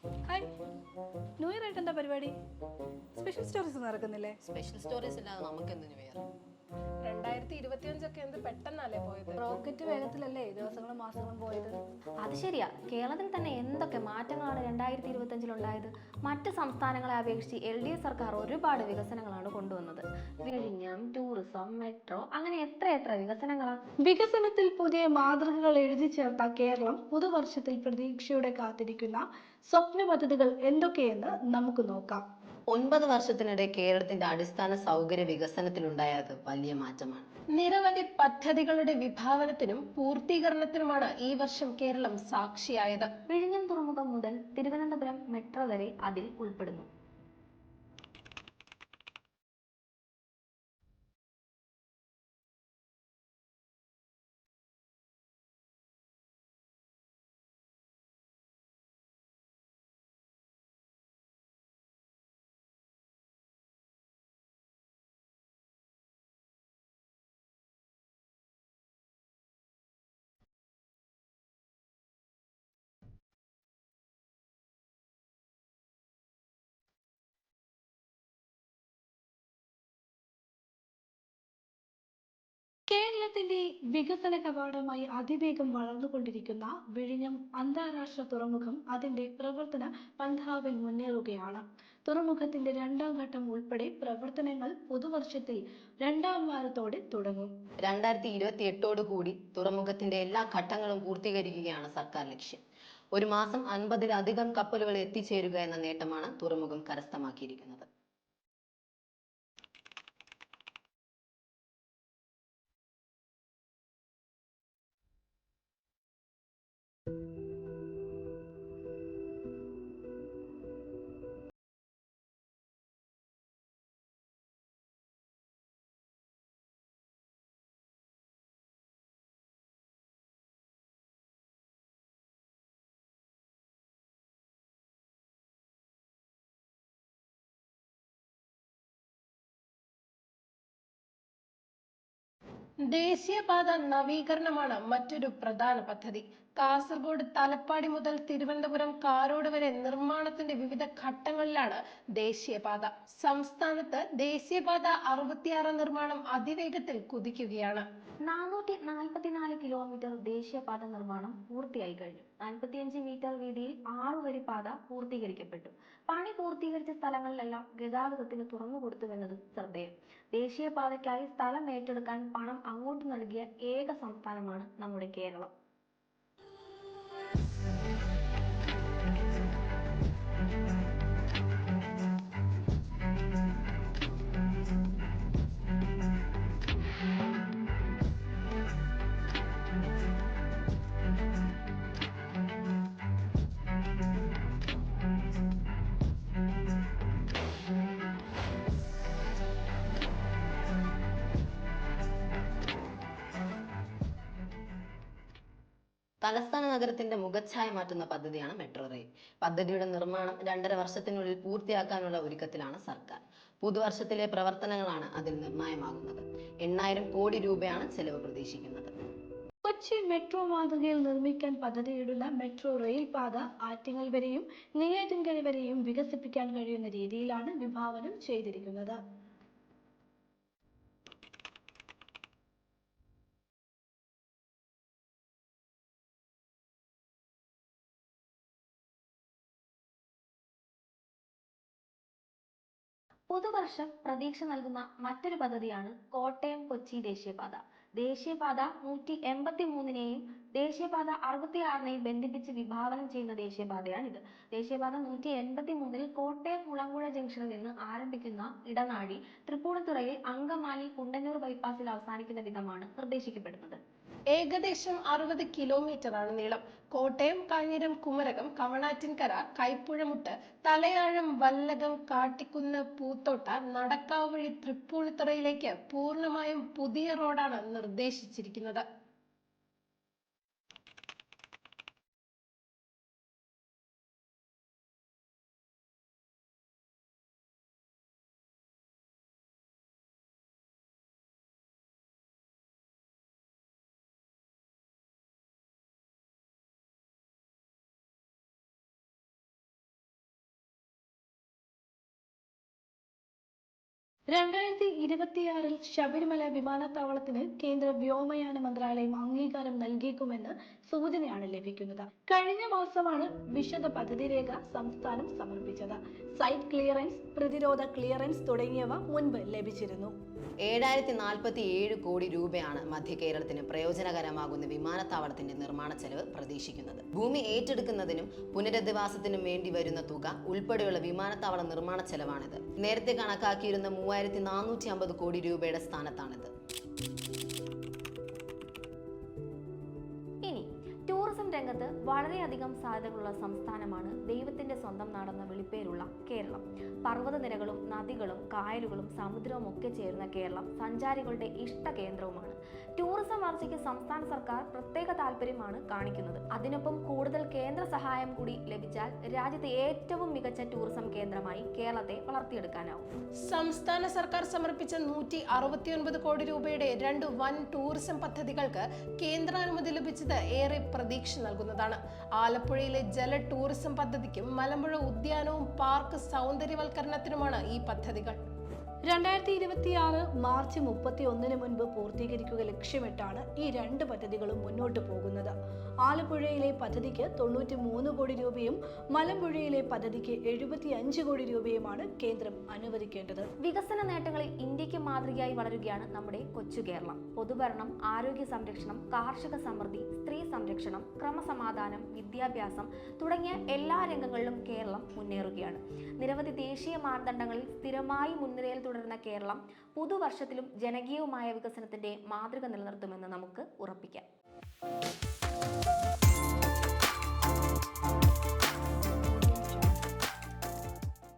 Hi, new year ആയിട്ട് എന്താ പരിപാടി? സ്പെഷ്യൽ സ്റ്റോറീസ് നടക്കുന്നില്ലേ? സ്പെഷ്യൽ സ്റ്റോറീസ് ഇല്ലാതെ നമുക്ക് എന്തിനു വേറെ 2025 എന്ത് പെട്ടെന്നല്ലേ പോയത്. റോക്കറ്റ് വേഗത്തിലല്ലേ ദിവസങ്ങളും മാസങ്ങളും പോയത്? അത് ശരിയാ. കേരളത്തിൽ തന്നെ എന്തൊക്കെ മാറ്റങ്ങളാണ് 2025 ഉണ്ടായത്. മറ്റ് സംസ്ഥാനങ്ങളെ അപേക്ഷിച്ച് LDF സർക്കാർ ഒരുപാട് വികസനങ്ങളാണ് കൊണ്ടുവന്നത്. വിഴിഞ്ഞം, ടൂറിസം, മെട്രോ, അങ്ങനെ എത്ര വികസനങ്ങളാ. വികസനത്തിൽ പുതിയ മാതൃകകൾ എഴുതി ചേർത്ത കേരളം പുതുവർഷത്തിൽ പ്രതീക്ഷയോടെ കാത്തിരിക്കുന്ന സ്വപ്ന പദ്ധതികൾ എന്തൊക്കെയെന്ന് നമുക്ക് നോക്കാം. 9 വർഷത്തിനിടെ കേരളത്തിന്റെ അടിസ്ഥാന സൗകര്യ വികസനത്തിലുണ്ടായത് വലിയ മാറ്റമാണ്. നിരവധി പദ്ധതികളുടെ വിഭാവനത്തിനും പൂർത്തീകരണത്തിനുമാണ് ഈ വർഷം കേരളം സാക്ഷിയായത്. വിഴിഞ്ഞം തുറമുഖം മുതൽ തിരുവനന്തപുരം മെട്രോ വരെ അതിൽ ഉൾപ്പെടുന്നു. കേരളത്തിന്റെ വികസന കവാടമായി അതിവേഗം വളർന്നുകൊണ്ടിരിക്കുന്ന വിഴിഞ്ഞം അന്താരാഷ്ട്ര തുറമുഖം അതിന്റെ പ്രവർത്തന പന്ഥാവിൽ മുന്നേറുകയാണ്. തുറമുഖത്തിന്റെ രണ്ടാം ഘട്ടം ഉൾപ്പെടെ പ്രവർത്തനങ്ങൾ പുതുവർഷത്തിൽ രണ്ടാം വാരത്തോടെ തുടങ്ങും. 2028 കൂടി തുറമുഖത്തിന്റെ എല്ലാ ഘട്ടങ്ങളും പൂർത്തീകരിക്കുകയാണ് സർക്കാർ ലക്ഷ്യം. ഒരു മാസം 50-ലധികം കപ്പലുകൾ എത്തിച്ചേരുക എന്ന നേട്ടമാണ് തുറമുഖം കരസ്ഥമാക്കിയിരിക്കുന്നത്. ദേശീയപാത നവീകരണമാണ് മറ്റൊരു പ്രധാന പദ്ധതി. കാസർഗോഡ് തലപ്പാടി മുതൽ തിരുവനന്തപുരം കാരോട് വരെ നിർമ്മാണത്തിന്റെ വിവിധ ഘട്ടങ്ങളിലാണ് ദേശീയപാത. സംസ്ഥാനത്ത് ദേശീയപാത 66 നിർമ്മാണം അതിവേഗത്തിൽ കുതിക്കുകയാണ്. 444 കിലോമീറ്റർ ദേശീയപാത നിർമ്മാണം പൂർത്തിയായി കഴിഞ്ഞു. 45 മീറ്റർ വീതിയിൽ 6 വരി പാത പൂർത്തീകരിക്കപ്പെട്ടു. പണി പൂർത്തീകരിച്ച സ്ഥലങ്ങളിലെല്ലാം ഗതാഗതത്തിന് തുറന്നുകൊടുത്തുവെന്നത് ശ്രദ്ധേയം. ദേശീയപാതയ്ക്കായി സ്ഥലം ഏറ്റെടുക്കാൻ പണം അങ്ങോട്ട് നൽകിയ ഏക സംസ്ഥാനമാണ് നമ്മുടെ കേരളം. തലസ്ഥാന നഗരത്തിന്റെ മുഖച്ഛായ മാറ്റുന്ന പദ്ധതിയാണ് മെട്രോ റെയിൽ. പദ്ധതിയുടെ നിർമ്മാണം 2.5 വർഷത്തിനുള്ളിൽ പൂർത്തിയാക്കാനുള്ള ഒരുക്കത്തിലാണ് സർക്കാർ. പുതുവർഷത്തിലെ പ്രവർത്തനങ്ങളാണ് അതിൽ നിർണായകമാകുന്നത്. 8000 കോടി രൂപയാണ് ചെലവ് പ്രതീക്ഷിക്കുന്നത്. കൊച്ചി മെട്രോ മാതൃകയിൽ നിർമ്മിക്കാൻ പദ്ധതിയിടുന്ന മെട്രോ റെയിൽ പാത ആറ്റിങ്ങൽ വരെയും നെയ്യാറ്റിൻകര വരെയും വികസിപ്പിക്കാൻ കഴിയുന്ന രീതിയിലാണ് വിഭാവനം ചെയ്തിരിക്കുന്നത്. പുതുവർഷം പ്രതീക്ഷ നൽകുന്ന മറ്റൊരു പദ്ധതിയാണ് കോട്ടയം കൊച്ചി ദേശീയപാത. ദേശീയപാത 183നെയും ദേശീയപാത 66നെയും ബന്ധിപ്പിച്ച് വിഭാവനം ചെയ്യുന്ന ദേശീയപാതയാണിത്. ദേശീയപാത 183ൽ കോട്ടയം മുളങ്കുഴ ജംഗ്ഷനിൽ നിന്ന് ആരംഭിക്കുന്ന ഇടനാഴി തൃപ്പൂണിത്തുറയിൽ അങ്കമാലി കുണ്ടന്നൂർ ബൈപ്പാസിൽ അവസാനിക്കുന്ന വിധമാണ് നിർദ്ദേശിക്കപ്പെടുന്നത്. ഏകദേശം 60 കിലോമീറ്ററാണ് നീളം. കോട്ടയം, കാഞ്ഞിരം, കുമരകം, കവണാറ്റിൻകര, കൈപ്പുഴമുട്ട്, തലയാഴം, വല്ലകം, കാട്ടിക്കുന്ന്, പൂത്തോട്ട, നടക്കാവ് വഴി തൃപ്പൂണിത്തുറയിലേക്ക് പൂർണ്ണമായും പുതിയ റോഡാണ് നിർദ്ദേശിച്ചിരിക്കുന്നത്. 2026 ശബരിമല വിമാനത്താവളത്തിന് കേന്ദ്ര വ്യോമയാന മന്ത്രാലയം അംഗീകാരം നൽകിയേക്കുമെന്ന് സൂചനയാണ് ലഭിക്കുന്നത്. കഴിഞ്ഞ മാസമാണ് വിശദ പദ്ധതി രേഖ സംസ്ഥാനം സമർപ്പിച്ചത്. സൈറ്റ് ക്ലിയറൻസ്, പ്രതിരോധ ക്ലിയറൻസ് തുടങ്ങിയവ മുൻപ് ലഭിച്ചിരുന്നു. 7047 കോടി രൂപയാണ് മധ്യ കേരളത്തിന് പ്രയോജനകരമാകുന്ന വിമാനത്താവളത്തിന്റെ നിർമ്മാണ ചെലവ് പ്രതീക്ഷിക്കുന്നത്. ഭൂമി ഏറ്റെടുക്കുന്നതിനും പുനരധിവാസത്തിനും വേണ്ടി വരുന്ന തുക ഉൾപ്പെടെയുള്ള വിമാനത്താവള നിർമ്മാണ ചെലവാണിത്. നേരത്തെ കണക്കാക്കിയിരുന്ന 3450 കോടി രൂപയുടെ സ്ഥാനത്താണിത്. ഇനി ടൂറിസം രംഗത്ത് വളരെയധികം സാധ്യതകളുള്ള സംസ്ഥാനമാണ് ദൈവത്തിന്റെ സ്വന്തം നാടെന്ന വിളിപ്പേരുള്ള കേരളം. പർവ്വതനിരകളും നദികളും കായലുകളും സമുദ്രവും ഒക്കെ ചേരുന്ന കേരളം സഞ്ചാരികളുടെ ഇഷ്ട കേന്ദ്രവുമാണ്. ടൂറിസം വളർച്ചയ്ക്ക് സംസ്ഥാന സർക്കാർ പ്രത്യേക താല്പര്യമാണ് കാണിക്കുന്നത്. അതിനൊപ്പം കൂടുതൽ കേന്ദ്ര സഹായം കൂടി ലഭിച്ചാൽ രാജ്യത്തെ ഏറ്റവും മികച്ച ടൂറിസം കേന്ദ്രമായി കേരളത്തെ വളർത്തിയെടുക്കാനാവും. സംസ്ഥാന സർക്കാർ സമർപ്പിച്ച 169 കോടി രൂപയുടെ 2 വൻ ടൂറിസം പദ്ധതികൾക്ക് കേന്ദ്രാനുമതി ലഭിച്ചത് ഏറെ പ്രതീക്ഷ നൽകുന്നതാണ്. ആലപ്പുഴയിലെ ജല ടൂറിസം പദ്ധതിക്കും മലമ്പുഴ ഉദ്യാനവും പാർക്ക് സൗന്ദര്യവൽക്കരണത്തിനുമാണ് ഈ പദ്ധതികൾ. 2026 മാർച്ച് 31 മുൻപ് പൂർത്തീകരിക്കുക ലക്ഷ്യമിട്ടാണ് ഈ രണ്ട് പദ്ധതികളും മുന്നോട്ട് പോകുന്നത്. ആലപ്പുഴയിലെ പദ്ധതിക്ക് 93 കോടി രൂപയും മലമ്പുഴയിലെ പദ്ധതിക്ക് 75 കോടി രൂപയുമാണ് കേന്ദ്രം അനുവദിക്കേണ്ടത്. വികസന നേട്ടങ്ങളിൽ ഇന്ത്യക്ക് മാതൃകയായി വളരുകയാണ് നമ്മുടെ കൊച്ചു കേരളം. പൊതുഭരണം, ആരോഗ്യ സംരക്ഷണം, കാർഷിക സമൃദ്ധി, സ്ത്രീ സംരക്ഷണം, ക്രമസമാധാനം, വിദ്യാഭ്യാസം തുടങ്ങിയ എല്ലാ രംഗങ്ങളിലും കേരളം മുന്നേറുകയാണ്. നിരവധി ദേശീയ മാനദണ്ഡങ്ങളിൽ സ്ഥിരമായി മുൻനിരയിൽ തുടരുന്ന കേരളം പുതുവർഷത്തിലും ജനകീയവുമായ വികസനത്തിന്റെ മാതൃക നിലനിർത്തുമെന്ന് നമുക്ക് ഉറപ്പിക്കാം.